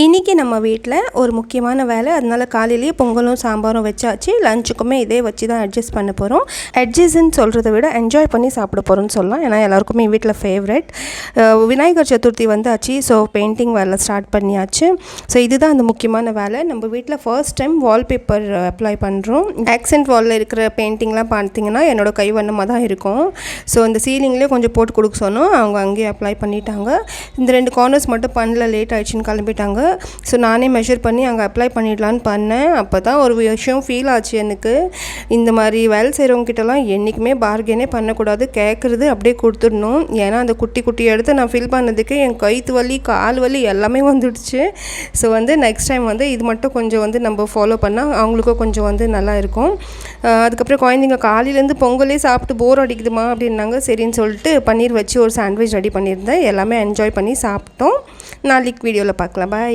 இன்றைக்கி நம்ம வீட்டில் ஒரு முக்கியமான வேலை, அதனால் காலையிலேயே பொங்கலும் சாம்பாரும் வச்சாச்சு. லஞ்சுக்குமே இதே வச்சு தான் அட்ஜஸ்ட் பண்ண போகிறோம். அட்ஜஸ்ட்ன்னு சொல்கிறத விட என்ஜாய் பண்ணி சாப்பிட போகிறோன்னு சொல்லலாம். ஏன்னா எல்லாருக்குமே வீட்டில் ஃபேவரட். விநாயகர் சதுர்த்தி வந்தாச்சு. ஸோ பெயிண்டிங் வேலை ஸ்டார்ட் பண்ணியாச்சு. ஸோ இதுதான் அந்த முக்கியமான வேலை. நம்ம வீட்டில் ஃபர்ஸ்ட் டைம் வால்பேப்பர் அப்ளை பண்ணுறோம். ஆக்சென்ட் வாலில் இருக்கிற பெயிண்டிங்லாம் பார்த்திங்கன்னா என்னோடய கைவண்ணமாக தான் இருக்கும். ஸோ இந்த சீலிங்லேயே கொஞ்சம் போட்டு கொடுக்க சொன்னோம். அவங்க அங்கேயே அப்ளை பண்ணிட்டாங்க. இந்த 2 கார்னர்ஸ் மட்டும் பண்ணல, லேட் ஆகிடுச்சின்னு கிளம்பிட்டாங்க. ஸோ நானே மெஷர் பண்ணி அங்கே அப்ளை பண்ணிடலான்னு பண்ணேன். அப்போ தான் ஒரு விஷயம் ஃபீல் ஆச்சு எனக்கு. இந்த மாதிரி வேலை செய்கிறவங்ககிட்டலாம் என்றைக்குமே பார்கெனே பண்ணக்கூடாது. கேட்குறது அப்படியே கொடுத்துடணும். ஏன்னா அந்த குட்டி குட்டி இடத்த நான் ஃபில் பண்ணதுக்கு என் கைத்து வலி, கால் வலி எல்லாமே வந்துடுச்சு. ஸோ நெக்ஸ்ட் டைம் இது மட்டும் கொஞ்சம் நம்ம ஃபாலோ பண்ணால் அவங்களுக்கும் கொஞ்சம் நல்லா இருக்கும். அதுக்கப்புறம் குழந்தைங்க காலையிலேருந்து பொங்கலே சாப்பிட்டு போர் அடிக்குதுமா அப்படின்னாங்க. சரின்னு சொல்லிட்டு பன்னீர் வச்சு ஒரு சாண்ட்விச் ரெடி பண்ணியிருந்தேன். எல்லாமே என்ஜாய் பண்ணி சாப்பிட்டோம். நாளைக்கு வீடியோவில் பார்க்கலாம். பாய்.